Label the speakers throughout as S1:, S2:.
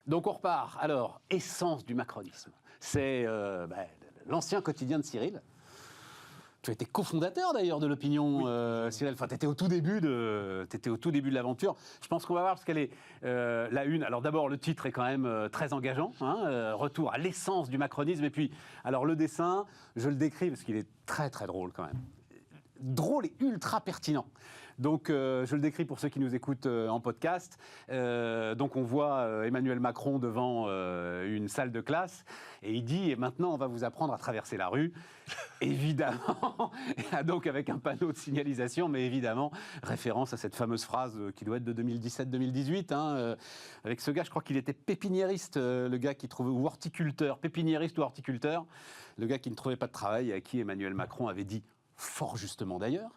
S1: Donc on repart. Alors, essence du macronisme. C'est l'ancien quotidien de Cyril. Tu étais cofondateur d'ailleurs de l'Opinion, Cyril. Enfin, tu étais au tout début de l'aventure. Je pense qu'on va voir parce qu'elle est la une. Alors d'abord, le titre est quand même très engageant. Retour à l'essence du macronisme. Et puis, alors le dessin, je le décris parce qu'il est très très drôle quand même. Drôle et ultra pertinent. Donc, je le décris pour ceux qui nous écoutent en podcast. Donc, on voit Emmanuel Macron devant une salle de classe et il dit « Et maintenant, on va vous apprendre à traverser la rue. » Évidemment, donc avec un panneau de signalisation, mais évidemment, référence à cette fameuse phrase qui doit être de 2017-2018. Avec ce gars, je crois qu'il était pépiniériste, le gars qui trouvait, ou horticulteur, pépiniériste ou horticulteur, le gars qui ne trouvait pas de travail et à qui Emmanuel Macron avait dit fort justement d'ailleurs,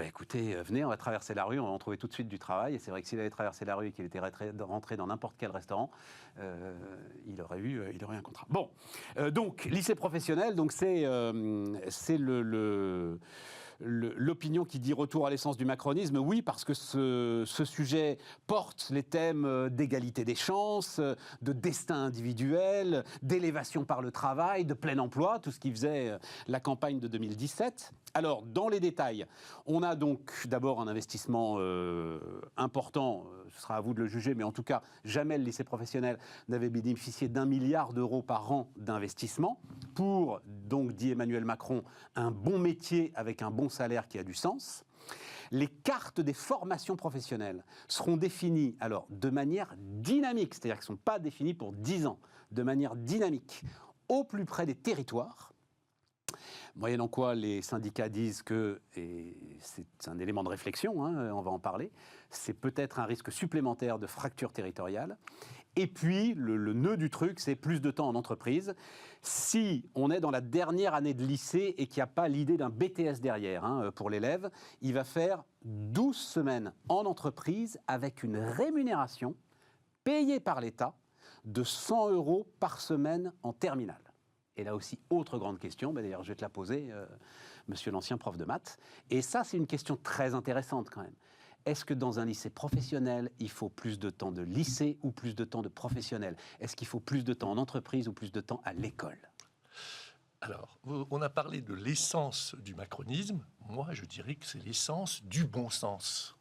S1: écoutez, venez, on va traverser la rue, on va en trouver tout de suite du travail. Et c'est vrai que s'il avait traversé la rue et qu'il était rentré dans n'importe quel restaurant, il aurait eu un contrat. Bon, donc, lycée professionnel, donc c'est l'opinion qui dit retour à l'essence du macronisme. Oui, parce que ce sujet porte les thèmes d'égalité des chances, de destin individuel, d'élévation par le travail, de plein emploi, tout ce qui faisait la campagne de 2017. Alors, dans les détails, on a donc d'abord un investissement important, ce sera à vous de le juger, mais en tout cas, jamais le lycée professionnel n'avait bénéficié d'1 milliard d'euros par an d'investissement pour, donc, dit Emmanuel Macron, un bon métier avec un bon salaire qui a du sens. Les cartes des formations professionnelles seront définies alors de manière dynamique, c'est-à-dire qu'elles ne sont pas définies pour 10 ans, de manière dynamique, au plus près des territoires. Moyennant quoi les syndicats disent que, et c'est un élément de réflexion, on va en parler, c'est peut-être un risque supplémentaire de fracture territoriale. Et puis, le nœud du truc, c'est plus de temps en entreprise. Si on est dans la dernière année de lycée et qu'il n'y a pas l'idée d'un BTS derrière pour l'élève, il va faire 12 semaines en entreprise avec une rémunération payée par l'État de 100 € par semaine en terminale. Et là aussi, autre grande question, d'ailleurs je vais te la poser, monsieur l'ancien prof de maths. Et ça, c'est une question très intéressante quand même. Est-ce que dans un lycée professionnel, il faut plus de temps de lycée ou plus de temps de professionnel? Est-ce qu'il faut plus de temps en entreprise ou plus de temps à l'école?
S2: Alors, on a parlé de l'essence du macronisme. Moi, je dirais que c'est l'essence du bon sens.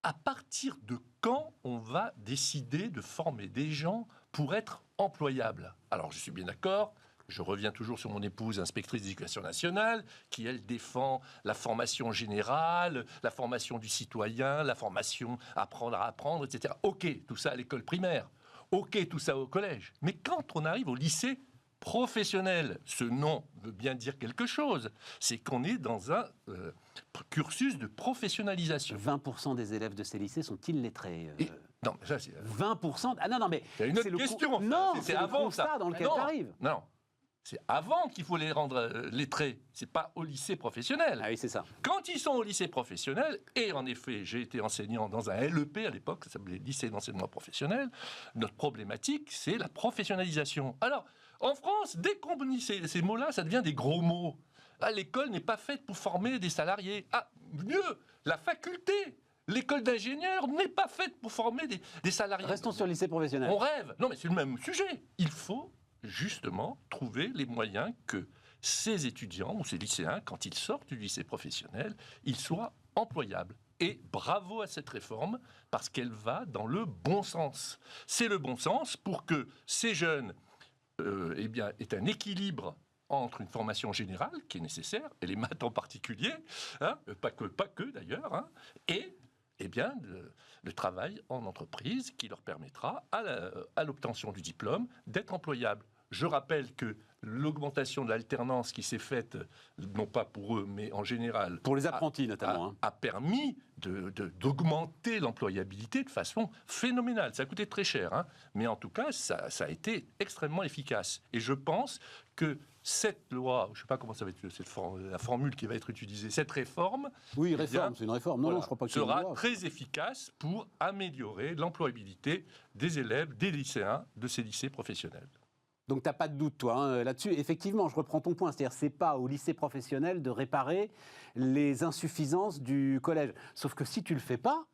S2: À partir de quand on va décider de former des gens pour être employables? Alors, je suis bien d'accord. Je reviens toujours sur mon épouse, inspectrice d'éducation nationale, qui, elle, défend la formation générale, la formation du citoyen, la formation apprendre à apprendre, etc. OK, tout ça à l'école primaire. OK, tout ça au collège. Mais quand on arrive au lycée professionnel, ce nom veut bien dire quelque chose. C'est qu'on est dans un cursus de professionnalisation.
S1: 20% des élèves de ces lycées sont illettrés.
S2: Non, mais ça, c'est
S1: 20%. Ah non, mais
S2: c'est une autre question.
S1: Non,
S2: c'est
S1: avant le constat dans lequel tu arrives.
S2: Non, c'est avant qu'il faut les rendre lettrés. C'est pas au lycée professionnel.
S1: Ah oui, c'est ça.
S2: Quand ils sont au lycée professionnel, et en effet, j'ai été enseignant dans un LEP à l'époque, ça s'appelait lycée d'enseignement professionnel, notre problématique, c'est la professionnalisation. Alors, en France, dès qu'on dit ces mots-là, ça devient des gros mots. Ah, l'école n'est pas faite pour former des salariés. Ah, mieux, la faculté, l'école d'ingénieurs n'est pas faite pour former des salariés.
S1: Restons sur le lycée professionnel.
S2: On rêve. Non, mais c'est le même sujet. Il faut justement trouver les moyens que ces étudiants ou ces lycéens, quand ils sortent du lycée professionnel, ils soient employables. Et bravo à cette réforme, parce qu'elle va dans le bon sens. C'est le bon sens pour que ces jeunes aient un équilibre entre une formation générale, qui est nécessaire, et les maths en particulier, pas que d'ailleurs, et le travail en entreprise qui leur permettra, à l'obtention du diplôme, d'être employables. Je rappelle que l'augmentation de l'alternance qui s'est faite, non pas pour eux, mais en général...
S1: Pour les apprentis notamment.
S2: A permis d'augmenter l'employabilité de façon phénoménale. Ça a coûté très cher, mais en tout cas, ça a été extrêmement efficace. Et je pense que cette loi, je ne sais pas comment ça va être la formule qui va être utilisée, cette réforme...
S1: Oui, réforme, c'est une réforme. Non, je crois pas que
S2: sera très efficace pour améliorer l'employabilité des élèves, des lycéens, de ces lycées professionnels.
S1: Donc tu n'as pas de doute, toi, là-dessus. Effectivement, je reprends ton point. C'est-à-dire que ce n'est pas au lycée professionnel de réparer les insuffisances du collège. Sauf que si tu ne le fais pas,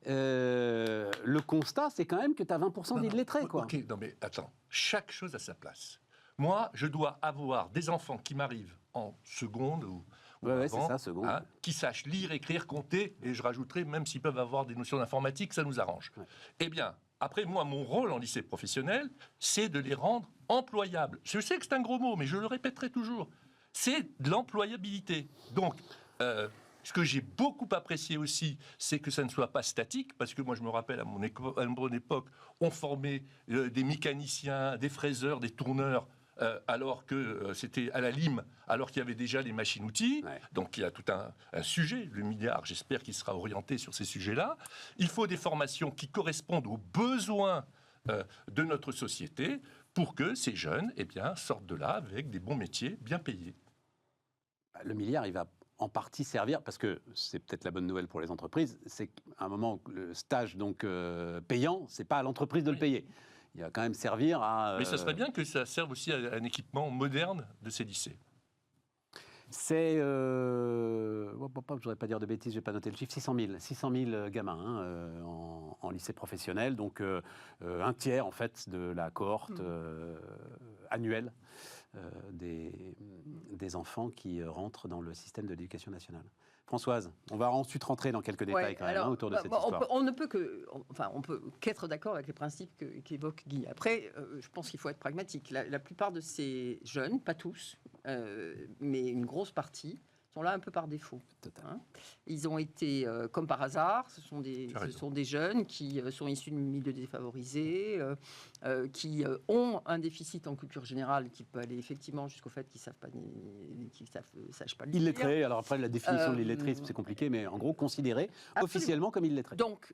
S1: le constat, c'est quand même que tu as 20% d'illettrés, quoi.
S2: Ok, non mais attends, chaque chose à sa place. Moi, je dois avoir des enfants qui m'arrivent en seconde ou
S1: Ouais, c'est
S2: avant,
S1: ça, seconde.
S2: qui sachent lire, écrire, compter, et je rajouterai, même s'ils peuvent avoir des notions d'informatique, ça nous arrange.
S1: Ouais.
S2: Eh bien, après, moi, mon rôle en lycée professionnel, c'est de les rendre employables. Je sais que c'est un gros mot, mais je le répéterai toujours. C'est de l'employabilité. Donc, ce que j'ai beaucoup apprécié aussi, c'est que ça ne soit pas statique, parce que moi, je me rappelle, à mon époque, on formait des mécaniciens, des fraiseurs, des tourneurs, alors que c'était à la lime, alors qu'il y avait déjà les machines-outils.
S1: Ouais.
S2: Donc il y a tout un sujet, le milliard, j'espère qu'il sera orienté sur ces sujets-là. Il faut des formations qui correspondent aux besoins de notre société pour que ces jeunes sortent de là avec des bons métiers bien payés.
S1: Le milliard, il va en partie servir, parce que c'est peut-être la bonne nouvelle pour les entreprises, c'est qu'à un moment, le stage donc, payant, c'est pas à l'entreprise de le payer. Il va quand même servir à...
S2: Mais ça serait bien que ça serve aussi à un équipement moderne de ces lycées.
S1: C'est... je ne voudrais pas dire de bêtises, je n'ai pas noté le chiffre, 600 000 gamins en lycée professionnel, donc un tiers en fait de la cohorte annuelle des enfants qui rentrent dans le système de l'éducation nationale. Françoise, on va ensuite rentrer dans quelques détails quand même autour de cette histoire.
S3: On ne peut qu'être d'accord avec les principes qu'évoque Guy. Après, je pense qu'il faut être pragmatique. La plupart de ces jeunes, pas tous, mais une grosse partie, sont là un peu par défaut. Hein. Ils ont été, comme par hasard, ce sont des jeunes qui sont issus de milieux défavorisés, qui ont un déficit en culture générale qui peut aller effectivement jusqu'au fait qu'ils ne sachent pas lire.
S1: Illettrés, alors après la définition de l'illettrisme c'est compliqué, mais en gros considérés officiellement comme illettrés.
S3: Donc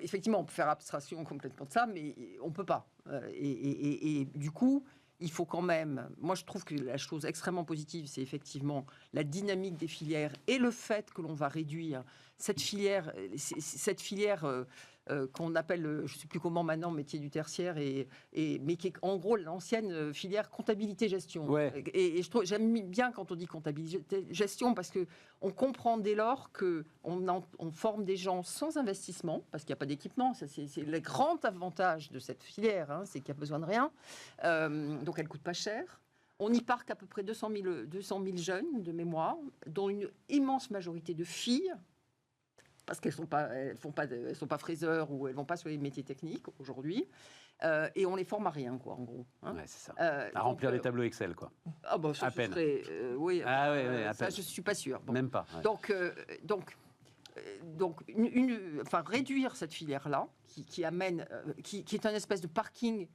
S3: effectivement on peut faire abstraction complètement de ça, mais on ne peut pas. Et du coup, il faut quand même... Moi, je trouve que la chose extrêmement positive, c'est effectivement la dynamique des filières et le fait que l'on va réduire cette filière qu'on appelle, je ne sais plus comment maintenant, métier du tertiaire, mais qui est en gros l'ancienne filière comptabilité-gestion.
S1: Ouais.
S3: Et j'aime bien quand on dit comptabilité-gestion, parce qu'on comprend dès lors qu'on forme des gens sans investissement, parce qu'il n'y a pas d'équipement. C'est le grand avantage de cette filière, hein, c'est qu'il n'y a besoin de rien. Donc elle ne coûte pas cher. On y parque à peu près 200 000 jeunes de mémoire, dont une immense majorité de filles, parce qu'elles ne sont pas fraiseurs ou elles ne vont pas sur les métiers techniques aujourd'hui. Et on les forme à rien, quoi, en gros. Hein.
S1: Ouais, c'est ça. À remplir les tableaux Excel, quoi.
S3: Ah bah, ça,
S1: à peine.
S3: Oui,
S1: à peine.
S3: Ça, je ne suis pas sûre. Bon.
S1: Même pas. Ouais.
S3: Donc réduire cette filière-là, qui est un espèce de parking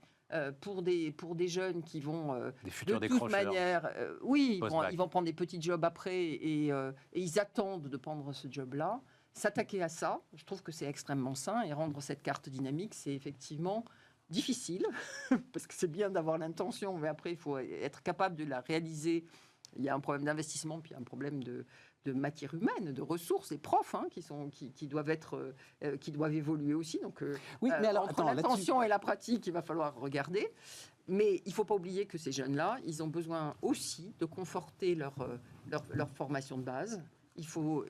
S3: pour des jeunes qui vont
S1: des futurs
S3: de toute manière, ils vont prendre des petits jobs après et ils attendent de prendre ce job-là. S'attaquer à ça, je trouve que c'est extrêmement sain, et rendre cette carte dynamique, c'est effectivement difficile, parce que c'est bien d'avoir l'intention, mais après, il faut être capable de la réaliser. Il y a un problème d'investissement, puis il y a un problème de matière humaine, de ressources, et profs qui doivent évoluer aussi. Donc,
S1: oui, mais alors,
S3: entre l'intention et la pratique, il va falloir regarder. Mais il ne faut pas oublier que ces jeunes-là, ils ont besoin aussi de conforter leur formation de base. Il faut,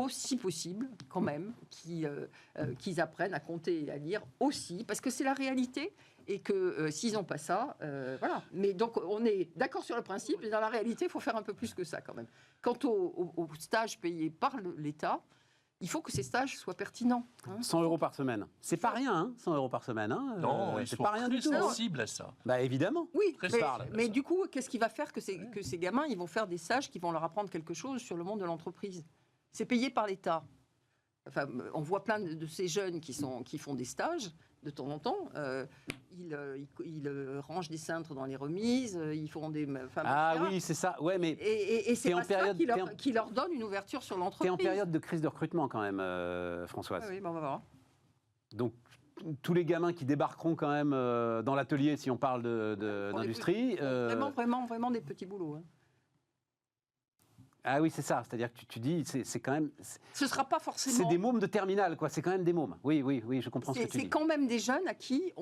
S3: si possible, quand même, qu'ils apprennent à compter et à lire aussi, parce que c'est la réalité, et que s'ils n'ont pas ça, voilà. Mais donc, on est d'accord sur le principe, mais dans la réalité, il faut faire un peu plus que ça, quand même. Quant aux stages payés par l'État, il faut que ces stages soient pertinents. Hein.
S1: 100 € par semaine. C'est pas rien, hein, 100 € par semaine. Hein,
S2: non, ils
S1: c'est
S2: sont
S1: pas rien du tout.
S2: sensibles à ça.
S1: Bah évidemment.
S3: Oui, mais
S1: ça.
S3: Du coup, qu'est-ce qui va faire que ces gamins, ils vont faire des stages qui vont leur apprendre quelque chose sur le monde de l'entreprise? C'est payé par l'État. Enfin, on voit plein de ces jeunes qui font des stages de temps en temps. Ils rangent des cintres dans les remises, ils font des...
S1: Oui, c'est ça. Ouais, mais
S3: et c'est pas ça qui leur donne une ouverture sur l'entreprise.
S1: T'es en période de crise de recrutement quand même, Françoise.
S3: Oui, on va voir.
S1: Donc, tous les gamins qui débarqueront quand même dans l'atelier, si on parle d'industrie...
S3: Vraiment des petits boulots. Hein.
S1: Ah oui, c'est ça. C'est-à-dire que tu dis, c'est quand même...
S3: Ce ne sera pas forcément...
S1: C'est des mômes de terminale, quoi. C'est quand même des mômes. Oui, je comprends ce que tu dis.
S3: C'est quand même des jeunes à qui...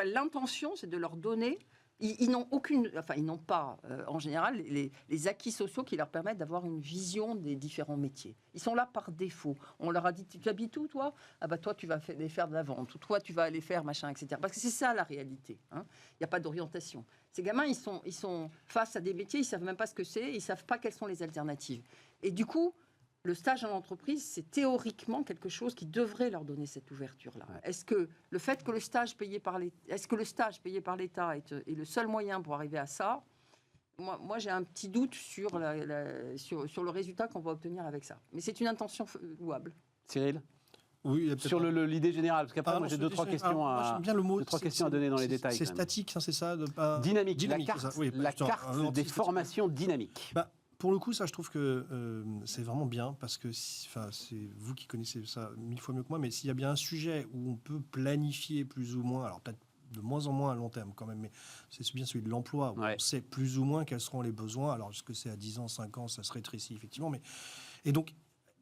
S3: l'intention, c'est de leur donner Ils n'ont pas, en général, les acquis sociaux qui leur permettent d'avoir une vision des différents métiers. Ils sont là par défaut. On leur a dit, tu habites où, toi ? Ah bah toi, tu vas aller faire de la vente, ou toi, tu vas aller faire machin, etc. Parce que c'est ça, la réalité. Il n'y a pas d'orientation. Ces gamins, ils sont face à des métiers, ils ne savent même pas ce que c'est, ils ne savent pas quelles sont les alternatives. Et du coup, le stage en entreprise, c'est théoriquement quelque chose qui devrait leur donner cette ouverture-là. Ouais. Est-ce que le fait que le stage payé par l'État est le seul moyen pour arriver à ça ? Moi, j'ai un petit doute sur le résultat qu'on va obtenir avec ça. Mais c'est une intention louable.
S1: Cyril ?
S4: Oui,
S1: sur l'idée générale, parce qu'après, moi, j'ai deux, trois questions à donner dans les détails.
S4: C'est statique, c'est ça
S1: Dynamique, la carte des formations dynamiques.
S4: Pour le coup, ça, je trouve que c'est vraiment bien, parce que c'est vous qui connaissez ça 1000 fois mieux que moi, mais s'il y a bien un sujet où on peut planifier plus ou moins, alors peut-être de moins en moins à long terme quand même, mais c'est bien celui de l'emploi, où on sait plus ou moins quels seront les besoins. Alors, est-ce que c'est à 10 ans, 5 ans, ça se rétrécit effectivement, et donc,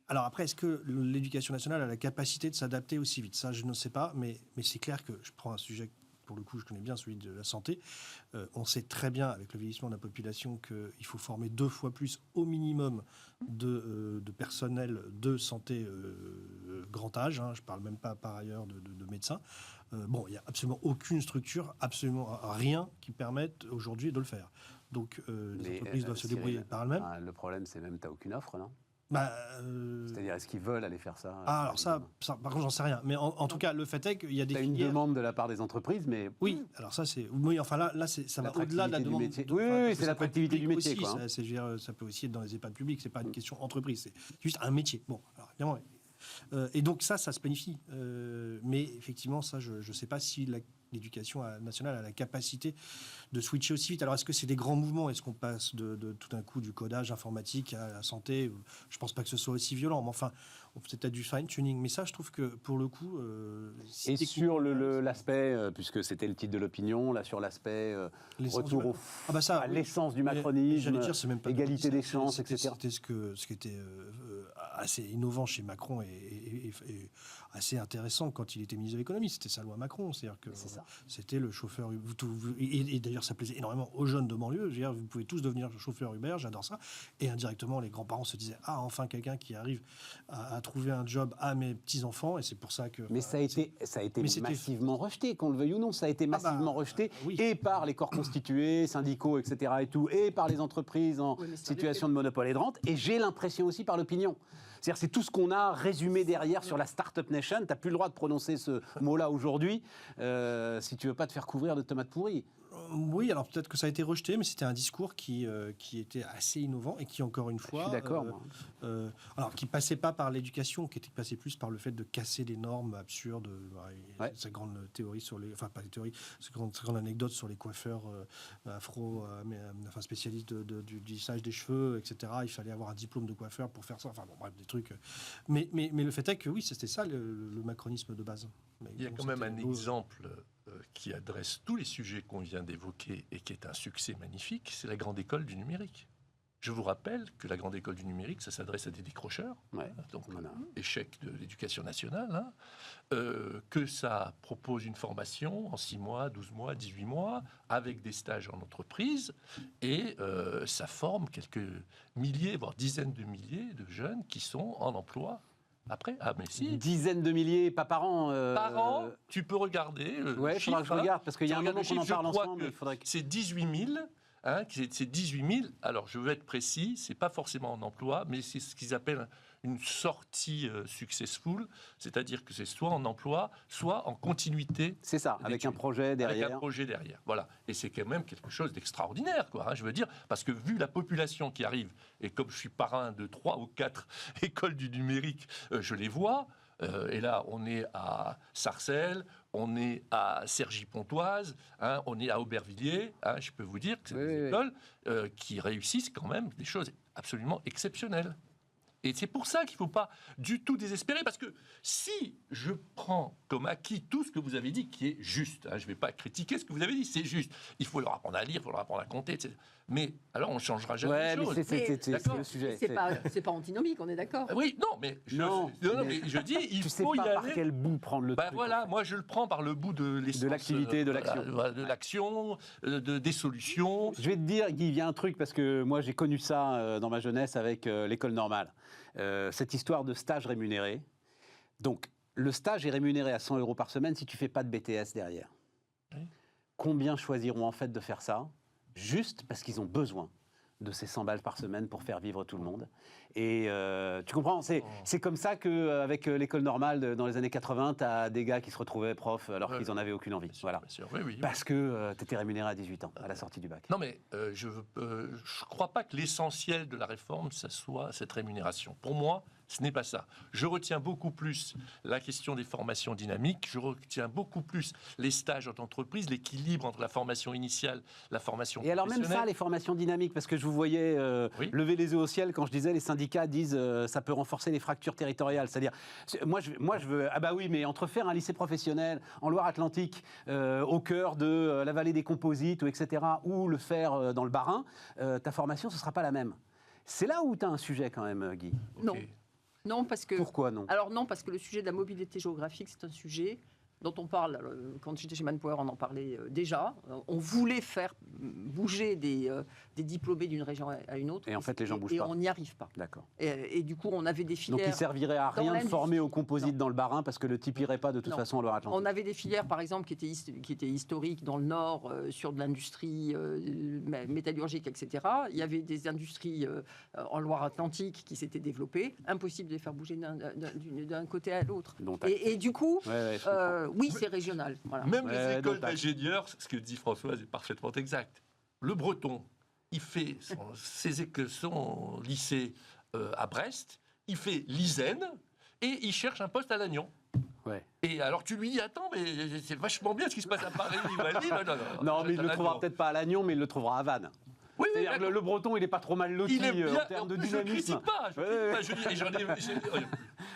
S4: alors après, est-ce que l'éducation nationale a la capacité de s'adapter aussi vite ? Ça, je ne sais pas, mais c'est clair que je prends un sujet, pour le coup, je connais bien celui de la santé. On sait très bien, avec le vieillissement de la population, qu'il faut former 2 fois plus au minimum de personnel de santé grand âge. Je ne parle même pas par ailleurs de médecins. Il n'y a absolument aucune structure, absolument rien qui permette aujourd'hui de le faire. Donc les entreprises doivent se débrouiller par elles-mêmes.
S1: Le problème, c'est même que tu n'as aucune offre, non ? C'est-à-dire, est-ce qu'ils veulent aller faire ça ?
S4: Alors ça, par contre, j'en sais rien. Mais en tout cas, le fait est qu'il y a des
S1: filières... une demande de la part des entreprises, mais...
S4: Oui, alors ça, c'est... Oui, enfin là ça va au-delà de la demande...
S1: Oui, c'est l'attractivité du métier,
S4: aussi, quoi. Ça peut aussi être dans les EHPAD publics, c'est pas une question entreprise, c'est juste un métier. Bon, alors évidemment... et donc ça se planifie. Mais effectivement, ça, je ne sais pas si l'éducation nationale a la capacité de switcher aussi vite. Alors, est-ce que c'est des grands mouvements ? Est-ce qu'on passe de tout d'un coup du codage informatique à la santé ? Je ne pense pas que ce soit aussi violent, mais enfin, on peut peut-être du fine-tuning. Mais ça, je trouve que, pour le coup...
S1: et sur l'aspect, puisque c'était le titre de l'opinion, là, sur l'aspect retour à l'essence du macronisme,
S4: j'allais dire, c'est même pas
S1: égalité des chances, etc.
S4: C'était ce qui était assez innovant chez Macron et assez intéressant quand il était ministre de l'économie. C'était sa loi Macron. C'est-à-dire que c'était le chauffeur... Et d'ailleurs, ça plaisait énormément aux jeunes de banlieue. Je veux dire, vous pouvez tous devenir chauffeur Uber, j'adore ça. Et indirectement, les grands-parents se disaient « Ah, enfin, quelqu'un qui arrive à trouver un job à mes petits-enfants. » Et c'est pour ça que...
S1: Mais ça a été massivement rejeté, qu'on le veuille ou non. Ça a été massivement rejeté, et par les corps constitués, syndicaux, etc. et par les entreprises en situation de monopole et de rente. Et j'ai l'impression aussi par l'opinion. C'est-à-dire, c'est tout ce qu'on a résumé derrière sur la Startup Nation. Tu n'as plus le droit de prononcer ce mot-là aujourd'hui si tu ne veux pas te faire couvrir de tomates pourries.
S4: Oui, alors peut-être que ça a été rejeté, mais c'était un discours qui était assez innovant et qui, encore une fois...
S1: Je suis d'accord, moi.
S4: Alors, qui passait pas par l'éducation, qui passait plus par le fait de casser les normes absurdes. Sa grande théorie sur les... Enfin, pas les théories, sa grande anecdote sur les coiffeurs spécialistes du lissage des cheveux, etc. Il fallait avoir un diplôme de coiffeur pour faire ça. Enfin, bon, bref, des trucs... Mais le fait est que, oui, c'était ça, le macronisme de base.
S2: Il y a quand même un exemple... qui adresse tous les sujets qu'on vient d'évoquer et qui est un succès magnifique, c'est la Grande École du numérique. Je vous rappelle que la Grande École du numérique, ça s'adresse à des décrocheurs, donc échec de l'éducation nationale, que ça propose une formation en 6 mois, 12 mois, 18 mois, avec des stages en entreprise, et ça forme quelques milliers, voire dizaines de milliers de jeunes qui sont en emploi. Après, mais si.
S1: Dizaines de milliers, pas par an.
S2: Par an, tu peux regarder.
S1: Ouais, il faudra que je regarde, parce qu'il y a un moment qu'on en parle ensemble.
S2: C'est 18 000. C'est 18 000. Alors, je veux être précis, c'est pas forcément en emploi, mais c'est ce qu'ils appellent une sortie successful, c'est-à-dire que c'est soit en emploi, soit en continuité.
S1: C'est ça, avec un projet derrière.
S2: Avec un projet derrière, voilà. Et c'est quand même quelque chose d'extraordinaire, quoi. Je veux dire, parce que vu la population qui arrive, et comme je suis parrain de 3 ou 4 écoles du numérique, je les vois. Et là, on est à Sarcelles, on est à Cergy-Pontoise, on est à Aubervilliers. Je peux vous dire que c'est des écoles qui réussissent quand même des choses absolument exceptionnelles. Et c'est pour ça qu'il ne faut pas du tout désespérer, parce que si je prends comme acquis tout ce que vous avez dit, qui est juste, je ne vais pas critiquer ce que vous avez dit, c'est juste. Il faut leur apprendre à lire, il faut leur apprendre à compter, etc. Mais alors on ne changera jamais les choses.
S1: C'est le sujet.
S3: C'est pas antinomique, on est d'accord.
S2: Oui, non, mais je dis, il
S1: tu sais
S2: faut y
S1: pas
S2: aller.
S1: par quel bout prendre le truc.
S2: Voilà, moi je le prends par le bout de l'essence.
S1: De l'activité, de l'action.
S2: De l'action, des solutions.
S1: Je vais te dire, Guy, il y a un truc, parce que moi j'ai connu ça dans ma jeunesse avec l'école normale. Cette histoire de stage rémunéré. Donc, le stage est rémunéré à 100 € par semaine si tu fais pas de BTS derrière. Oui. Combien choisiront en fait de faire ça juste parce qu'ils ont besoin de ces 100 balles par semaine pour faire vivre tout le monde. Et tu comprends, c'est comme ça qu'avec l'école normale, dans les années 80, tu as des gars qui se retrouvaient profs alors qu'ils n'en avaient aucune envie. Voilà.
S2: Oui.
S1: Parce que tu étais rémunéré à 18 ans, à la sortie du bac.
S2: Non, mais je ne crois pas que l'essentiel de la réforme, ça soit cette rémunération. Pour moi, ce n'est pas ça. Je retiens beaucoup plus la question des formations dynamiques, je retiens beaucoup plus les stages en entreprise, l'équilibre entre la formation initiale, la formation
S1: professionnelle. Et alors même ça, les formations dynamiques, parce que je vous voyais lever les yeux au ciel quand je disais les syndicats disent ça peut renforcer les fractures territoriales. C'est-à-dire, moi je veux, ah bah oui, mais entre faire un lycée professionnel en Loire-Atlantique, au cœur de la vallée des Composites, etc., ou le faire dans le Bas-Rhin, ta formation, ce ne sera pas la même. C'est là où tu as un sujet quand même, Guy.
S3: Non. Non, parce que...
S1: Pourquoi non ?
S3: Alors non, parce que le sujet de la mobilité géographique, c'est un sujet dont on parle. Quand j'étais chez Manpower, on en parlait déjà. On voulait faire bouger des diplômés d'une région à une autre.
S1: Et en fait, les gens bougent pas.
S3: Et on n'y arrive pas.
S1: D'accord.
S3: Et du coup, on avait des filières...
S1: Donc il servirait à rien de former au composite dans le Bas-Rhin parce que le type irait pas de toute façon en Loire-Atlantique.
S3: On avait des filières, par exemple, qui étaient historiques dans le Nord, sur de l'industrie métallurgique, etc. Il y avait des industries en Loire-Atlantique qui s'étaient développées. Impossible de les faire bouger d'un côté à l'autre. Et du coup... oui, c'est régional. Voilà.
S2: Même les écoles d'ingénieurs, ce que dit Françoise est parfaitement exact. Le Breton, il fait son lycée à Brest, il fait l'ISEN et il cherche un poste à Lannion.
S1: Ouais.
S2: Et alors tu lui dis, attends, mais c'est vachement bien ce qui se passe à Paris.
S1: Non, mais il ne le trouvera peut-être pas à Lannion, mais il le trouvera à Vannes.
S2: Oui,
S1: c'est-à-dire le Breton, il n'est pas trop mal loti en termes de dynamisme.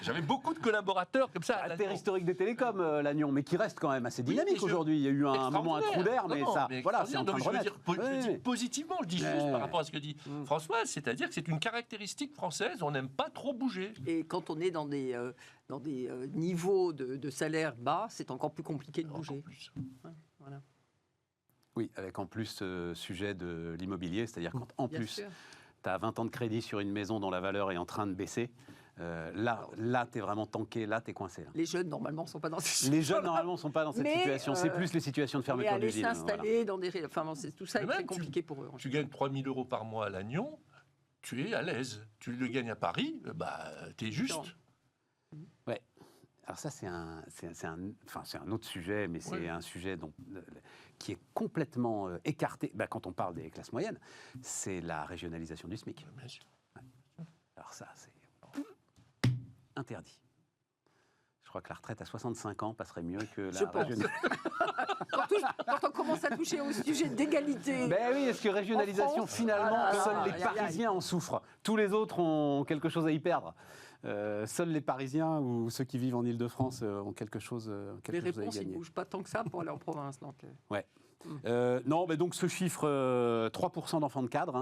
S2: J'avais beaucoup de collaborateurs comme ça.
S1: À terre historique des télécoms, Lannion, mais qui reste quand même assez dynamique aujourd'hui. Il y a eu un moment, un trou d'air, mais ça, voilà, c'est en train de renaître.
S2: Je dis positivement, je dis juste par rapport à ce que dit Françoise, c'est-à-dire que c'est une caractéristique française, on n'aime pas trop bouger.
S3: Et quand on est dans des niveaux de salaire bas, c'est encore plus compliqué de bouger. Voilà.
S1: Oui, avec en plus ce sujet de l'immobilier, c'est-à-dire quand en plus tu as 20 ans de crédit sur une maison dont la valeur est en train de baisser, là tu es vraiment tanké, là tu es coincé. Là.
S3: Les jeunes, normalement, ne sont pas dans cette situation.
S1: Les jeunes, normalement, ne sont pas dans cette situation. C'est plus les situations de fermeture d'usine.
S3: Mais aller s'installer dans des... Enfin, tout ça est très compliqué pour eux.
S2: Tu gagnes 3 000 € par mois à Lannion, tu es à l'aise. Tu le gagnes à Paris, tu es juste.
S1: Ouais. Alors ça, c'est un autre sujet, mais c'est un sujet qui est complètement écarté. Quand on parle des classes moyennes, c'est la régionalisation du SMIC.
S2: Bien sûr.
S1: Alors ça, c'est interdit. Je crois que la retraite à 65 ans passerait mieux que la régionalisation.
S3: Quand on commence à toucher au sujet d'égalité.
S1: Ben oui, est-ce que régionalisation,
S3: France,
S1: finalement, seuls les Parisiens en souffrent. Tous les autres ont quelque chose à y perdre. Seuls les Parisiens ou ceux qui vivent en Île-de-France ont quelque chose à y gagner.
S3: Les réponses, ils ne bougent pas tant que ça pour aller en province. Donc.
S1: Ouais. Non, mais donc ce chiffre, 3% d'enfants de cadre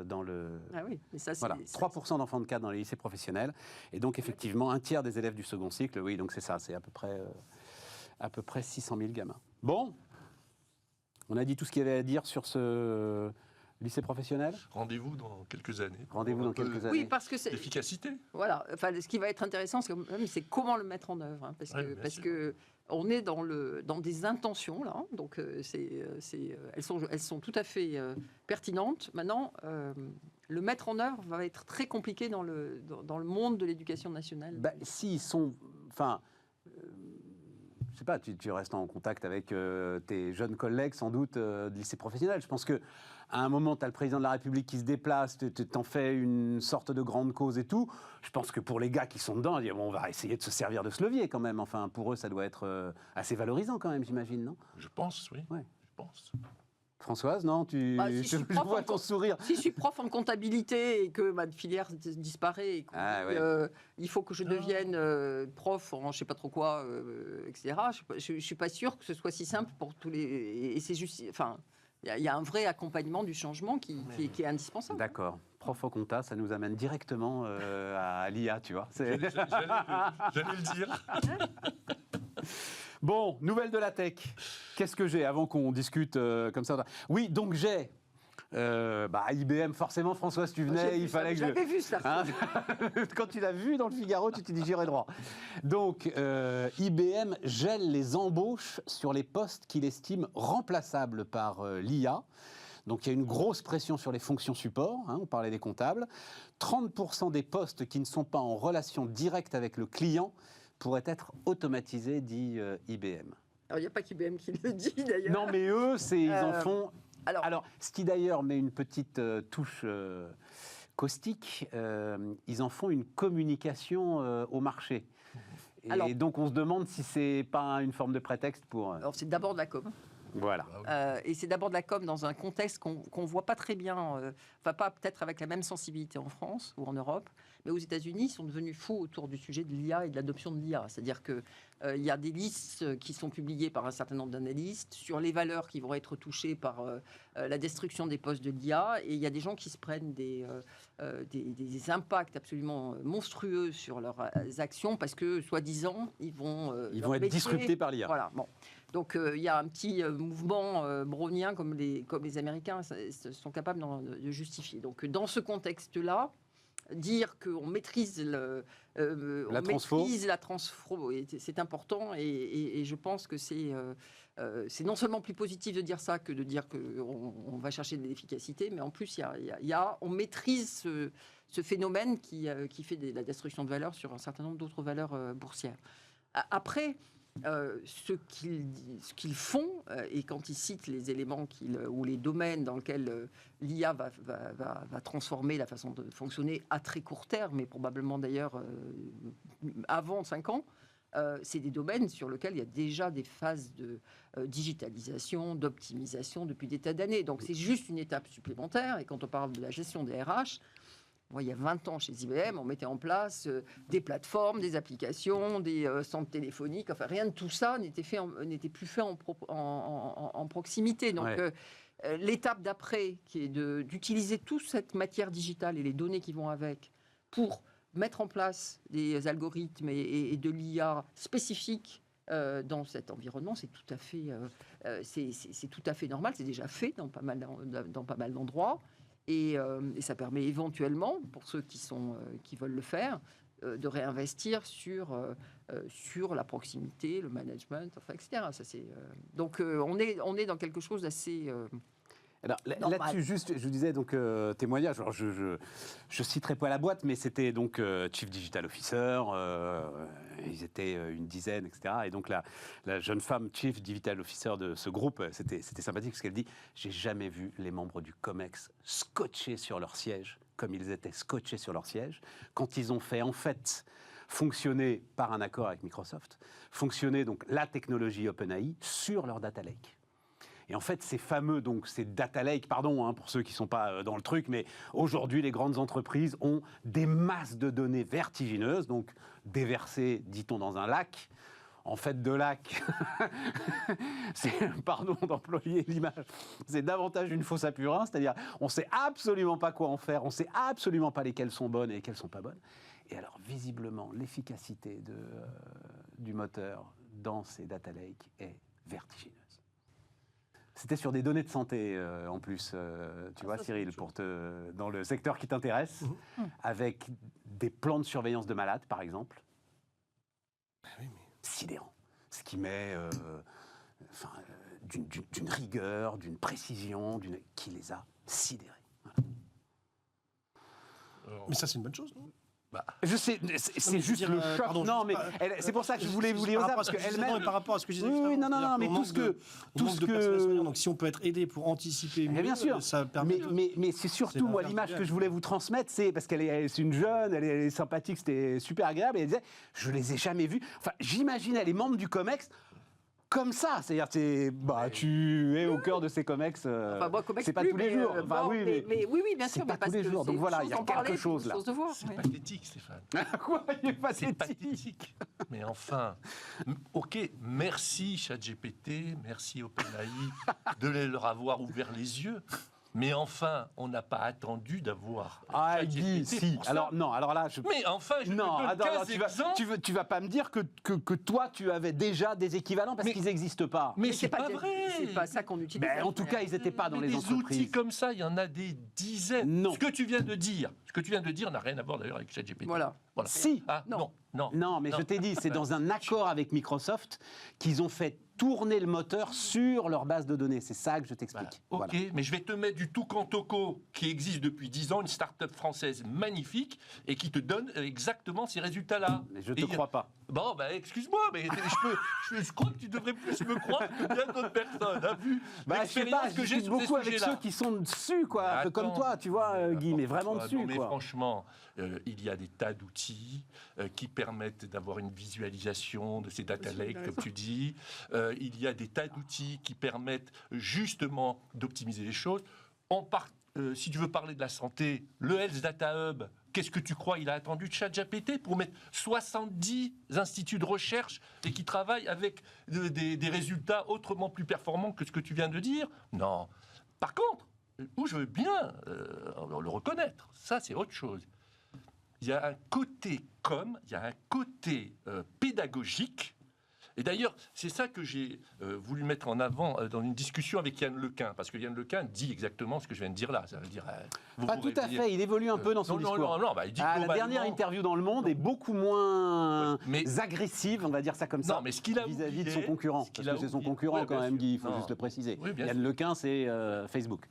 S1: dans le...
S3: Ah oui, mais ça, c'est...
S1: Voilà, 3% d'enfants de cadre dans les lycées professionnels. Et donc, effectivement, un tiers des élèves du second cycle, oui, donc c'est ça, c'est à peu près 600 000 gamins. Bon, on a dit tout ce qu'il y avait à dire sur ce lycée professionnel.
S2: Rendez-vous dans quelques années.
S3: Oui, parce que c'est...
S2: L'efficacité.
S3: Voilà, enfin, ce qui va être intéressant, c'est comment le mettre en œuvre. Hein, parce que on est dans des intentions, là, donc elles sont tout à fait pertinentes. Maintenant, le mettre en œuvre va être très compliqué dans le monde de l'éducation nationale.
S1: S'ils sont... Enfin, je sais pas, tu restes en contact avec tes jeunes collègues, sans doute, de lycée professionnel. Je pense qu'à un moment, tu as le président de la République qui se déplace, tu t'en fais une sorte de grande cause et tout. Je pense que pour les gars qui sont dedans, on va essayer de se servir de ce levier quand même. Enfin, pour eux, ça doit être assez valorisant quand même, j'imagine, non ?
S2: Je pense, oui.
S1: Ouais.
S2: Je pense.
S1: Françoise, non
S3: Bah, si je suis
S1: je
S3: prof
S1: vois
S3: en
S1: ton sourire.
S3: Si je suis prof en comptabilité et que ma filière disparaît et qu'on
S1: Ah,
S3: dit,
S1: ouais.
S3: il faut que je devienne prof en je sais pas trop quoi, etc. Je suis pas sûre que ce soit si simple pour tous les. Et c'est juste. Enfin, il y a un vrai accompagnement du changement qui est indispensable.
S1: D'accord. Prof au compta, ça nous amène directement à l'IA, tu vois.
S2: J'allais le dire.
S1: Bon, nouvelle de la tech. Qu'est-ce que j'ai avant qu'on discute comme ça? Oui, donc j'ai IBM, forcément, Françoise, tu venais, il fallait que je...
S3: J'avais vu ça.
S1: Hein quand tu l'as vu dans le Figaro, tu t'es dit j'irai droit. Donc, IBM gèle les embauches sur les postes qu'il estime remplaçables par l'IA. Donc, il y a une grosse pression sur les fonctions support, hein, on parlait des comptables. 30% des postes qui ne sont pas en relation directe avec le client pourraient être automatisés, dit IBM.
S3: Alors, il n'y a pas qu'IBM qui le dit, d'ailleurs.
S1: Non, mais eux, ils en font...
S3: Alors,
S1: ce qui d'ailleurs met une petite touche caustique, ils en font une communication au marché. Et
S3: Alors-
S1: donc on se demande si c'est pas une forme de prétexte pour...
S3: alors c'est d'abord de la com.
S1: Voilà.
S3: Et c'est d'abord de la com dans un contexte qu'on voit pas très bien, enfin pas peut-être avec la même sensibilité en France ou en Europe, mais aux États-Unis, ils sont devenus fous autour du sujet de l'IA et de l'adoption de l'IA. C'est-à-dire que il y a des listes qui sont publiées par un certain nombre d'analystes sur les valeurs qui vont être touchées par la destruction des postes de l'IA, et il y a des gens qui se prennent des impacts absolument monstrueux sur leurs actions parce que, soi-disant, ils vont
S1: être disruptés par l'IA.
S3: Voilà, bon. Donc il y a un petit mouvement brownien comme les Américains sont capables de justifier. Donc dans ce contexte-là, dire qu'on maîtrise la transfo, c'est important, et je pense que c'est non seulement plus positif de dire ça que de dire qu'on va chercher de l'efficacité, mais en plus on maîtrise ce phénomène qui fait de la destruction de valeur sur un certain nombre d'autres valeurs boursières. Après, ce qu'ils font, et quand ils citent les éléments ou les domaines dans lesquels l'IA va transformer la façon de fonctionner à très court terme, mais probablement d'ailleurs avant 5 ans, c'est des domaines sur lesquels il y a déjà des phases de digitalisation, d'optimisation depuis des tas d'années. Donc c'est juste une étape supplémentaire, et quand on parle de la gestion des RH, moi, il y a 20 ans, chez IBM, on mettait en place des plateformes, des applications, des centres téléphoniques. Enfin, rien de tout ça n'était plus fait en proximité. Donc, l'étape d'après, qui est d'utiliser toute cette matière digitale et les données qui vont avec pour mettre en place des algorithmes et de l'IA spécifiques dans cet environnement, c'est tout à fait normal. C'est déjà fait dans pas mal d'endroits. Et ça permet éventuellement, pour ceux qui veulent le faire, de réinvestir sur la proximité, le management, enfin, etc. Donc on est dans quelque chose d'assez...
S1: Alors là-dessus, juste, je vous disais donc témoignage. Alors je citerai pas la boîte, mais c'était donc Chief Digital Officer. Ils étaient une dizaine, etc. Et donc la jeune femme Chief Digital Officer de ce groupe, c'était sympathique parce qu'elle dit: j'ai jamais vu les membres du Comex scotchés sur leur siège comme ils étaient scotchés sur leur siège quand ils ont fait en fait fonctionner par un accord avec Microsoft, fonctionner donc la technologie OpenAI sur leur data lake. Et en fait, ces data lakes, pardon pour ceux qui ne sont pas dans le truc, mais aujourd'hui, les grandes entreprises ont des masses de données vertigineuses, donc déversées, dit-on, dans un lac. En fait, de lac, pardon d'employer l'image, c'est davantage une fosse à purin, c'est-à-dire on ne sait absolument pas quoi en faire, on ne sait absolument pas lesquelles sont bonnes et lesquelles ne sont pas bonnes. Et alors, visiblement, l'efficacité du moteur dans ces data lakes est vertigineuse. C'était sur des données de santé en plus, tu vois, Cyril, dans le secteur qui t'intéresse, avec des plans de surveillance de malades, par exemple.
S4: Oui, mais...
S1: Sidérant. Ce qui met d'une rigueur, d'une précision, qui les a sidérés. Voilà.
S4: Mais ça, c'est une bonne chose, non ?
S1: Je sais, c'est juste le choc.
S4: Pardon,
S1: non, mais c'est pour ça que je voulais vous lire ça, parce qu'elle-même...
S4: Par rapport à ce que je disais
S1: oui, non, mais tout ce que...
S4: Donc, si on peut être aidé pour anticiper mieux,
S1: bien sûr.
S4: ça permet...
S1: Mais c'est surtout, moi, l'image que je voulais vous transmettre, c'est parce c'est une jeune, elle est sympathique, c'était super agréable, et elle disait, je les ai jamais vus. Enfin, j'imaginais les membres du Comex comme ça. C'est-à-dire, tu es au cœur de ces COMEX.
S3: Enfin, moi, Comex
S1: c'est pas
S3: plus,
S1: tous les
S3: mais,
S1: jours.
S3: bon,
S1: Enfin, oui,
S3: mais oui, bien
S1: c'est
S3: sûr.
S1: pas
S3: mais parce
S1: tous les
S3: que
S1: jours. Donc
S3: c'est
S1: voilà,
S3: une
S1: il y a
S3: chose d'en parler,
S1: quelque chose,
S3: c'est une
S1: là.
S3: chose de voir.
S2: C'est
S3: oui.
S2: pathétique, Stéphane.
S1: Quoi, il est
S2: C'est
S1: pathétique.
S2: pathétique. Mais enfin, ok, merci ChatGPT, merci OpenAI de leur avoir ouvert les yeux. Mais enfin, on n'a pas attendu d'avoir
S1: Ah, Guy,
S2: ChatGPT
S1: si.
S2: pour ça.
S1: Alors, non, alors là,
S2: Mais enfin, je
S1: non,
S2: te donne
S1: attends,
S2: 15 exemples.
S1: tu vas pas me dire que toi, tu avais déjà des équivalents parce
S2: Mais-
S1: qu'ils n'existent pas.
S2: Mais c'est pas vrai.
S3: C'est pas ça qu'on utilise.
S1: Ben, en tout cas, ils n'étaient pas dans
S2: Mais
S1: les
S2: des outils
S1: entreprises.
S2: comme ça, il y en a des dizaines.
S1: Non.
S2: Ce que tu viens de dire n'a rien à voir d'ailleurs avec ChatGPT.
S3: Voilà.
S1: Si.
S2: Ah,
S3: Non.
S1: Non, mais je t'ai dit, c'est dans un accord avec Microsoft qu'ils ont fait tourner le moteur sur leur base de données. C'est ça que je t'explique.
S2: Ok,
S1: Voilà.
S2: mais je vais te mettre du Toucan Toco qui existe depuis 10 ans, une start-up française magnifique et qui te donne exactement ces résultats-là.
S1: Mais je te
S2: Et-
S1: crois pas.
S2: Bon, excuse-moi, mais je crois que tu devrais plus me croire que bien d'autres personnes. Hein, vu
S1: Je sais pas,
S2: l'expérience
S1: je
S2: que j'ai
S1: discute
S2: sur ces
S1: beaucoup avec
S2: sujets-là.
S1: ceux qui sont dessus, quoi. Un peu comme
S2: Attends,
S1: toi, tu vois, Guy, mais vraiment
S2: n'importe
S1: dessus,
S2: quoi. Non, mais
S1: quoi.
S2: franchement, il y a des tas d'outils qui permettent d'avoir une visualisation de ces data
S3: Oui,
S2: lakes,
S3: t'as
S2: comme
S3: raison.
S2: tu dis. Il y a des tas d'outils qui permettent justement d'optimiser les choses. Si tu veux parler de la santé, le Health Data Hub, qu'est-ce que tu crois? Il a attendu ChatGPT pour mettre 70 instituts de recherche et qui travaillent avec des résultats autrement plus performants que ce que tu viens de dire? Non. Par contre, où je veux bien le reconnaître, ça c'est autre chose. Il y a un côté il y a un côté pédagogique. Et d'ailleurs, c'est ça que j'ai voulu mettre en avant dans une discussion avec Yann Lequin, parce que Yann Lequin dit exactement ce que je viens de dire là. Ça veut dire, vous
S1: Pas
S2: vous
S1: tout à
S2: réveillez-
S1: fait, il évolue un peu dans son
S2: non,
S1: discours.
S2: non, il dit
S1: La
S2: globalement-
S1: dernière interview dans Le Monde est beaucoup moins
S2: Mais-
S1: agressive, on va dire ça comme ça,
S2: Non, mais ce qu'il a
S1: vis-à-vis de son
S2: oublié,
S1: concurrent.
S2: ce qu'il
S1: Parce
S2: a
S1: que c'est son
S2: oublié-
S1: concurrent
S2: Ouais,
S1: quand
S2: bien
S1: même,
S2: sûr.
S1: Guy, il faut
S2: Non.
S1: juste le préciser.
S2: Oui, bien
S1: Yann
S2: sûr.
S1: Lequin, c'est Facebook.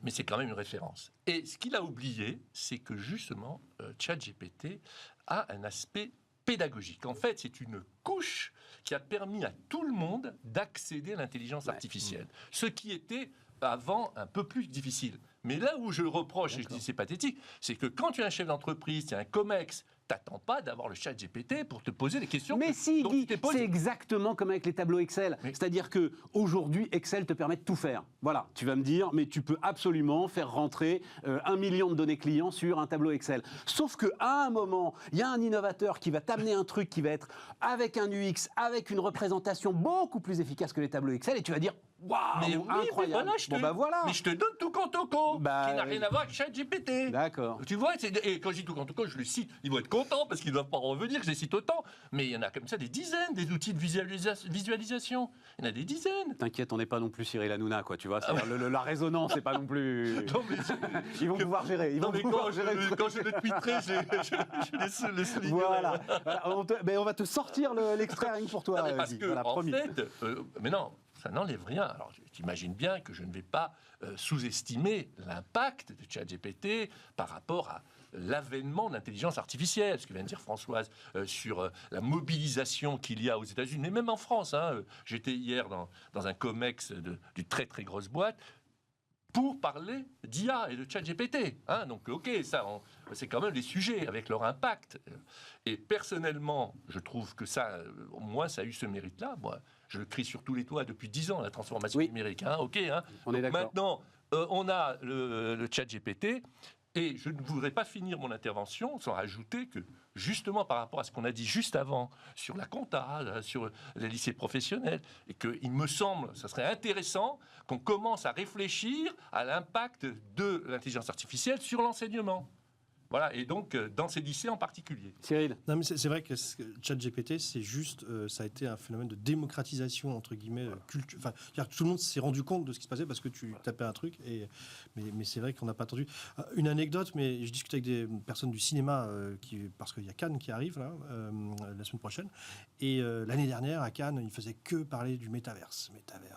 S2: Mais c'est quand même une référence. Et ce qu'il a oublié, c'est que justement, ChatGPT a un aspect pédagogique. En fait, c'est une couche qui a permis à tout le monde d'accéder à l'intelligence artificielle. Ce qui était avant un peu plus difficile. Mais là où je le reproche, et je dis c'est pathétique, c'est que quand tu es un chef d'entreprise, tu es un COMEX, t'attends pas d'avoir le chat GPT pour te poser des questions.
S1: Mais si,
S2: dont
S1: Guy,
S2: tu t'es posé.
S1: c'est exactement comme avec les tableaux Excel.
S2: Mais-
S1: C'est-à-dire que aujourd'hui, Excel te permet de tout faire. Voilà, tu vas me dire, mais tu peux absolument faire rentrer 1 million de données clients sur un tableau Excel. Sauf qu'à un moment, il y a un innovateur qui va t'amener un truc qui va être avec un UX, avec une représentation beaucoup plus efficace que les tableaux Excel, et tu vas dire, waouh,
S2: Mais oui, mais
S1: incroyable.
S2: voilà,
S1: Bon, bah voilà.
S2: Mais je te donne tout compte au co,
S1: Bah,
S2: qui n'a rien à voir avec ChatGPT.
S1: D'accord.
S2: Tu vois, et quand je dis tout compte au co, je le cite. Ils vont être contents parce qu'ils ne doivent pas revenir que je les cite autant. Mais il y en a comme ça des dizaines, des outils de visualisation. Il y en a des dizaines.
S1: T'inquiète, on n'est pas non plus Cyril Hanouna, quoi, tu vois. C'est-à-dire, la résonance, c'est pas non plus...
S2: Non, mais,
S1: Ils vont pouvoir gérer. Ils
S2: non,
S1: vont
S2: mais
S1: pouvoir gérer le truc.
S2: quand je le tweeterai, je laisse le souligner.
S1: Voilà. Voilà, on va te sortir l'extrait rien que pour toi.
S2: Non, mais parce
S1: Guy.
S2: que,
S1: Voilà,
S2: en
S1: promis.
S2: fait, mais non, ça n'enlève rien. Alors, tu imagines bien que je ne vais pas sous-estimer l'impact de ChatGPT par rapport à l'avènement de l'intelligence artificielle, ce que vient de dire Françoise, sur la mobilisation qu'il y a aux États-Unis, mais même en France. Hein. J'étais hier dans un COMEX d'une très très grosse boîte pour parler d'IA et de ChatGPT. Hein. Donc, ok, ça, c'est quand même des sujets avec leur impact. Et personnellement, je trouve que ça, au moins, ça a eu ce mérite-là. Moi, je le crie sur tous les toits depuis 10 ans, la transformation
S1: Oui.
S2: numérique. Hein. Ok, hein.
S1: On est
S2: Donc,
S1: d'accord.
S2: maintenant, on a le ChatGPT. Et je ne voudrais pas finir mon intervention sans rajouter que, justement, par rapport à ce qu'on a dit juste avant sur la compta, sur les lycées professionnels, et qu'il me semble, ça serait intéressant qu'on commence à réfléchir à l'impact de l'intelligence artificielle sur l'enseignement. Voilà, et donc dans ces lycées en particulier.
S1: Cyril.
S4: Non, mais c'est vrai que ChatGPT, c'est juste, ça a été un phénomène de démocratisation, entre guillemets, culture. Enfin, c'est-à-dire que tout le monde s'est rendu compte de ce qui se passait parce que tu tapais un truc. Mais c'est vrai qu'on n'a pas attendu. Une anecdote, mais je discutais avec des personnes du cinéma, parce qu'il y a Cannes qui arrive, là, la semaine prochaine. Et l'année dernière, à Cannes, ils faisaient que parler du métaverse, etc.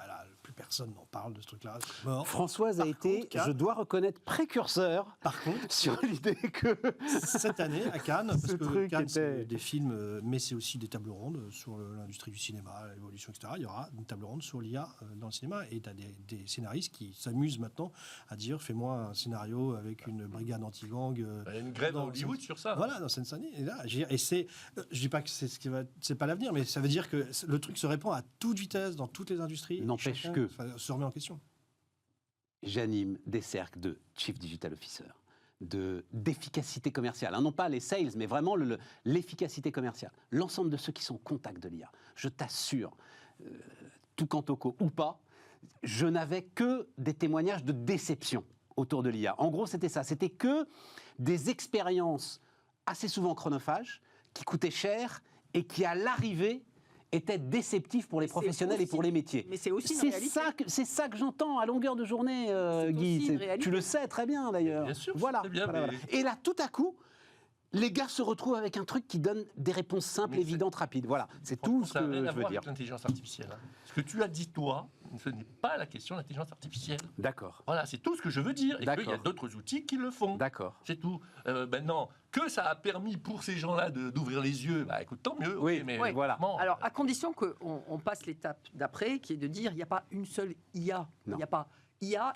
S4: Là, plus personne n'en parle de ce truc-là. C'est mort.
S1: Françoise a
S4: Par
S1: été,
S4: contre,
S1: je dois reconnaître, précurseur
S4: Par contre,
S1: sur l'idée que...
S4: Cette année, à Cannes, parce
S1: Ce
S4: que
S1: truc
S4: Cannes,
S1: était-
S4: c'est des films, mais c'est aussi des tables rondes sur l'industrie du cinéma, l'évolution, etc. Il y aura une table ronde sur l'IA dans le cinéma, et tu as des scénaristes qui s'amusent maintenant à dire, fais-moi un scénario avec une brigade anti-gang.
S2: Il y a une grève à
S4: dans-
S2: Hollywood sur ça.
S4: Voilà, dans Seine-Saint-Denis. Et là, je veux dire, et c'est, je dis pas que c'est ce qui va, c'est pas l'avenir, mais ça veut dire que le truc se répand à toute vitesse dans toutes les industries. et
S1: N'empêche
S4: chacun,
S1: que-
S4: se remet en question.
S1: J'anime des cercles de Chief Digital Officer, d'efficacité commerciale. Hein, non pas les sales, mais vraiment l'efficacité commerciale. L'ensemble de ceux qui sont au contact de l'IA. Je t'assure, tout quantoco ou pas, je n'avais que des témoignages de déception autour de l'IA. En gros, c'était ça. C'était que des expériences assez souvent chronophages, qui coûtaient cher et qui, à l'arrivée, étaient déceptifs pour les
S3: C'est
S1: professionnels et
S3: aussi-
S1: pour les métiers.
S3: Mais c'est aussi une
S1: C'est
S3: réalité.
S1: c'est ça que j'entends à longueur de journée,
S3: C'est
S1: Guy.
S3: aussi une réalité.
S1: Tu le sais très bien d'ailleurs.
S2: Bien sûr,
S1: Voilà.
S2: c'est bien,
S1: Voilà,
S2: mais-
S1: voilà. Et là, tout à coup, les gars se retrouvent avec un truc qui donne des réponses simples,
S2: Mais c'est-
S1: évidentes, rapides. Voilà, c'est
S2: Franchement,
S1: tout ce
S2: ça n'a
S1: que
S2: rien à
S1: je veux
S2: voir
S1: dire.
S2: avec l'intelligence artificielle. Hein. Ce que tu as dit, toi, ce n'est pas la question de l'intelligence artificielle.
S1: D'accord,
S2: Voilà, c'est tout ce que je veux dire. Et qu'il y a
S1: D'accord.
S2: d'autres outils qui le font.
S1: d'accord.
S2: C'est tout. Maintenant, que ça a permis pour ces gens-là d'ouvrir les yeux, bah écoute, tant mieux.
S1: Oui,
S2: ok, mais
S1: oui, voilà.
S2: franchement,
S3: Alors, à condition qu'on passe l'étape d'après, qui est de dire il n'y a pas une seule IA. Il
S1: Non.
S3: n'y a pas IA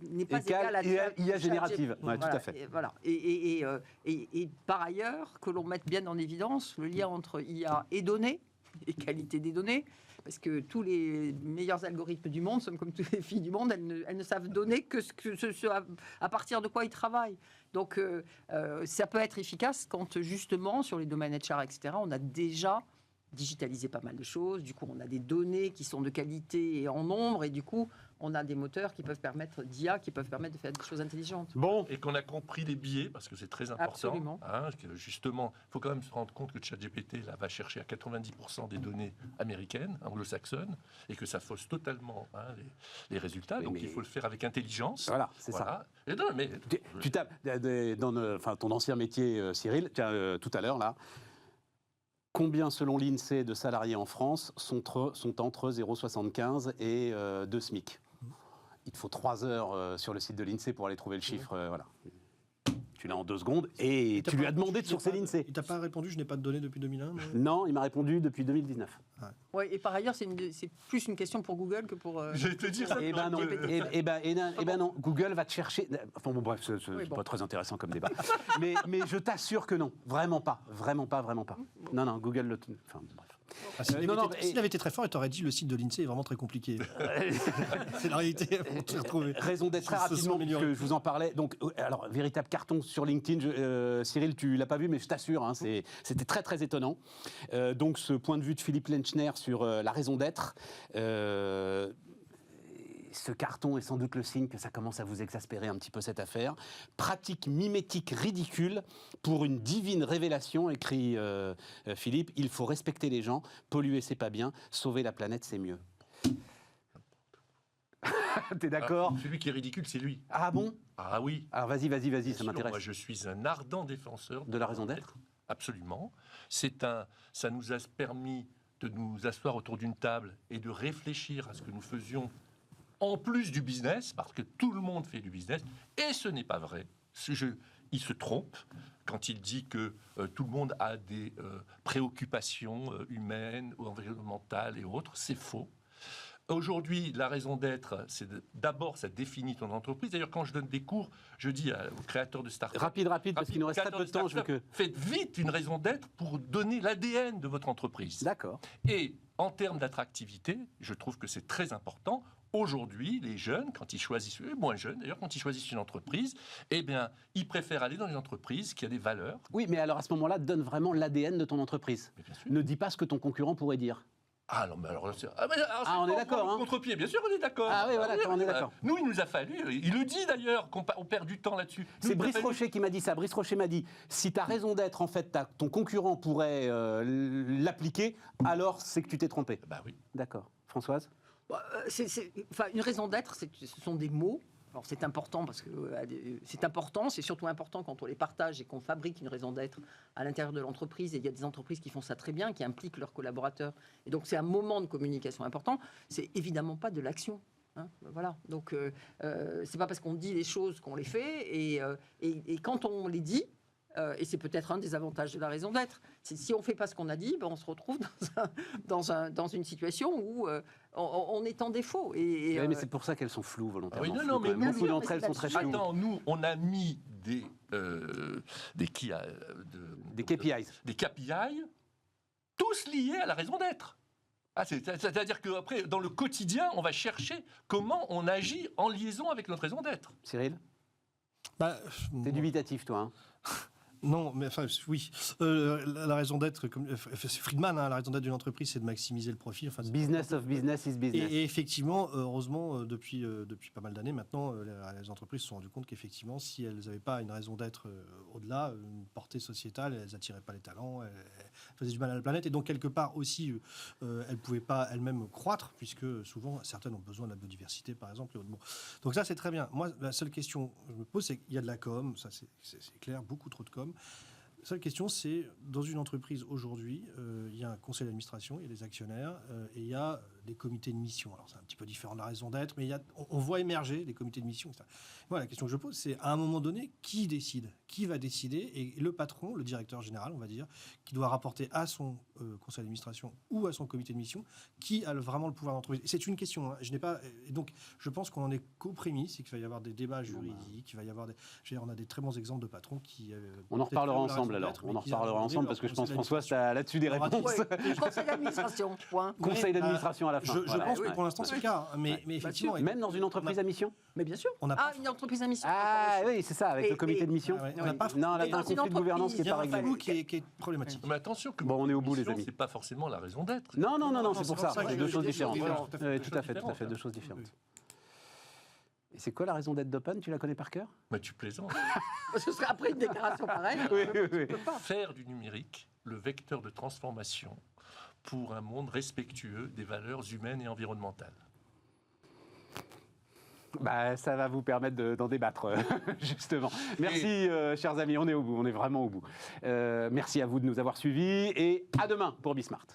S3: n'est pas égal à
S1: IA générative. Ouais, tout à fait.
S3: Et, voilà. Et par ailleurs, que l'on mette bien en évidence le lien entre IA et données, et qualité des données, parce que tous les meilleurs algorithmes du monde, sont comme toutes les filles du monde, elles ne savent donner que à partir de quoi ils travaillent. Donc, ça peut être efficace quand, justement, sur les domaines HR, etc., on a déjà digitalisé pas mal de choses. Du coup, on a des données qui sont de qualité et en nombre, et du coup, on a des moteurs qui peuvent permettre d'IA, qui peuvent permettre de faire des choses intelligentes.
S1: Bon,
S2: et qu'on a compris les biais, parce que c'est très important.
S3: Absolument.
S2: Hein, que justement, il faut quand même se rendre compte que ChatGPT là, va chercher à 90% des données américaines, anglo-saxonnes, et que ça fausse totalement les résultats.
S1: Oui,
S2: Donc
S1: mais-
S2: il faut le faire avec intelligence.
S1: voilà, c'est ça.
S2: Voilà. Et non, mais
S1: Tu tapes dans ton ancien métier, Cyril, tiens, tout à l'heure, là. Combien, selon l'INSEE, de salariés en France sont entre 0,75 et 2 SMIC? Il te faut 3 heures sur le site de l'INSEE pour aller trouver le chiffre. Voilà. Tu l'as en 2 secondes et tu lui as demandé de sourcer l'INSEE.
S4: Il t'a pas répondu, je n'ai pas de données depuis 2001. non
S1: Non, il m'a répondu depuis 2019.
S3: Ouais, et par ailleurs, c'est plus une question pour Google que pour.
S2: j'allais te dire ça.
S1: Eh ben non, non, Google va te chercher. Enfin bon, bref, c'est
S3: Oui, bon.
S1: pas très intéressant comme débat. mais je t'assure que non, vraiment pas, vraiment pas, vraiment pas. Non, non, Google le. Enfin bref.
S4: Ah, s'il
S1: non,
S4: avait été très fort, il t'aurait dit le site de l'INSEE est vraiment très compliqué. C'est la réalité, pour te retrouver.
S1: Raison d'être très
S4: Ils se sont
S1: rapidement,
S4: améliorés.
S1: puisque je vous en parlais. Donc, alors, véritable carton sur LinkedIn. Cyril, tu l'as pas vu, mais je t'assure, hein, c'était très, très étonnant. Donc, ce point de vue de Philippe Lenchner sur la raison d'être. Ce carton est sans doute le signe que ça commence à vous exaspérer un petit peu cette affaire. Pratique mimétique ridicule pour une divine révélation, écrit Philippe. Il faut respecter les gens. Polluer, c'est pas bien. Sauver la planète, c'est mieux. T'es d'accord?
S2: Celui qui est ridicule, c'est lui.
S1: Ah bon?
S2: Ah oui.
S1: Alors vas-y,
S2: Bien
S1: ça
S2: sûr,
S1: m'intéresse.
S2: Moi, je suis un ardent défenseur
S1: De la raison d'être?
S2: Absolument. Ça nous a permis de nous asseoir autour d'une table et de réfléchir à ce que nous faisions en plus du business, parce que tout le monde fait du business, et ce n'est pas vrai. Il se trompe quand il dit que tout le monde a des préoccupations humaines ou environnementales et autres. C'est faux. Aujourd'hui, la raison d'être, c'est d'abord, ça définit ton entreprise. D'ailleurs, quand je donne des cours, je dis aux créateurs de start-up,
S1: Rapide, parce qu'il nous reste très peu de temps. Je veux que...
S2: faites vite une raison d'être pour donner l'ADN de votre entreprise.
S1: D'accord.
S2: Et en termes d'attractivité, je trouve que c'est très important. Aujourd'hui, les jeunes, quand ils choisissent, moins jeunes d'ailleurs, quand ils choisissent une entreprise, eh bien, ils préfèrent aller dans une entreprise qui a des valeurs.
S1: Oui, mais alors à ce moment-là, donne vraiment l'ADN de ton entreprise.
S2: Mais bien sûr.
S1: Ne dis pas ce que ton concurrent pourrait dire.
S2: Ah non, mais alors, c'est
S1: on est d'accord, hein.
S2: Contre-pied, bien sûr, on est d'accord.
S1: Ah oui, voilà, on est d'accord.
S2: Nous, il nous a fallu, il le dit d'ailleurs, qu'on perd du temps là-dessus. Nous,
S1: C'est
S2: il nous a
S1: Brice
S2: fallu-
S1: Rocher qui m'a dit ça. Brice Rocher m'a dit, si tu as raison d'être, en fait, ton concurrent pourrait l'appliquer, alors c'est que tu t'es trompé.
S2: Bah oui.
S1: D'accord. Françoise?
S3: Enfin, une raison d'être, ce sont des mots. Alors c'est important parce que c'est surtout important quand on les partage et qu'on fabrique une raison d'être à l'intérieur de l'entreprise. Et il y a des entreprises qui font ça très bien, qui impliquent leurs collaborateurs. Et donc c'est un moment de communication important. C'est évidemment pas de l'action. Hein, voilà. Donc, c'est pas parce qu'on dit les choses qu'on les fait. Et quand on les dit, et c'est peut-être un des avantages de la raison d'être, c'est si on fait pas ce qu'on a dit, ben on se retrouve dans une situation où on est en défaut.
S1: Oui, mais c'est pour ça qu'elles sont floues volontairement.
S2: Ah oui, non,
S1: floues,
S2: mais
S1: quand même.
S3: bien
S1: Beaucoup
S3: sûr,
S1: d'entre
S3: mais
S1: elles
S3: c'est
S1: sont très
S3: là-dessus.
S1: floues.
S2: Attends, nous, on a mis des
S1: KPIs.
S2: des KPI, tous liés à la raison d'être. C'est-à-dire qu'après, dans le quotidien, on va chercher comment on agit en liaison avec notre raison d'être.
S1: Cyril,
S4: Bah,
S1: t'es dubitatif, toi. Hein.
S4: Non, mais enfin, oui. La raison d'être, c'est Friedman, hein, la raison d'être d'une entreprise, c'est de maximiser le profit. Enfin,
S1: Business of business is business.
S4: et effectivement, heureusement, depuis pas mal d'années maintenant, les entreprises se sont rendues compte qu'effectivement, si elles n'avaient pas une raison d'être au-delà, une portée sociétale, elles n'attiraient pas les talents, elles faisaient du mal à la planète. Et donc, quelque part aussi, elles ne pouvaient pas elles-mêmes croître, puisque souvent, certaines ont besoin de la biodiversité, par exemple. Bon. Donc ça, c'est très bien. Moi, la seule question que je me pose, c'est qu'il y a de la com, ça c'est clair, beaucoup trop de com. La seule question, c'est, dans une entreprise aujourd'hui, il y a un conseil d'administration, il y a des actionnaires, et il y a des comités de mission. Alors, c'est un petit peu différent de la raison d'être, mais on voit émerger des comités de mission, etc. Moi, la question que je pose, c'est, à un moment donné, qui décide ? Qui va décider ? Et le patron, le directeur général, on va dire, qui doit rapporter à son conseil d'administration ou à son comité de mission, qui a vraiment le pouvoir d'entreprise ? C'est une question. Hein. Je n'ai pas... Et donc, je pense qu'on en est qu'aux prémices, et qu'il va y avoir des débats juridiques, il va y avoir des... on a des très bons exemples de patrons qui...
S1: On en reparlera ensemble alors. On en reparlera ensemble parce que je pense, François, tu as là-dessus des réponses.
S3: Ouais, conseil d'administration, point.
S1: Conseil d'administration à la fin.
S4: Je
S1: Voilà.
S4: pense que pour l'instant, c'est le cas. Mais effectivement...
S1: Même dans une entreprise à mission.
S3: Mais bien sûr.
S4: On n'a pas...
S3: Une entreprise à mission.
S1: Ah oui, c'est ça, avec
S3: Et-
S1: le comité de mission.
S4: Ah ouais, on n'a pas...
S1: Non, là,
S3: Et
S1: t'as un
S3: dans une
S1: conflit de gouvernance qui n'est
S4: Il y a
S1: pas
S4: un
S1: réglé.
S4: flou qui est problématique.
S2: Mais attention, que
S1: Bon, on est au bout, les
S2: mission,
S1: amis.
S2: c'est pas forcément la raison d'être.
S1: Non, c'est
S4: c'est
S1: pour
S4: pour
S1: ça.
S4: ça que
S1: C'est
S4: j'ai
S1: deux
S4: des
S1: choses
S4: choses
S1: différentes.
S4: différentes.
S1: Oui, tout à fait, deux choses différentes. Et c'est quoi la raison d'être d'Open ? Tu la connais par cœur ?
S2: Mais tu plaisantes.
S3: Parce que ce serait après une déclaration pareille.
S1: Oui.
S3: Tu peux pas.
S2: Faire du numérique le vecteur de transformation pour un monde respectueux des valeurs humaines et environnementales.
S1: Bah, ça va vous permettre d'en débattre, justement. Merci, chers amis, on est au bout, on est vraiment au bout. Merci à vous de nous avoir suivis et à demain pour Bismart.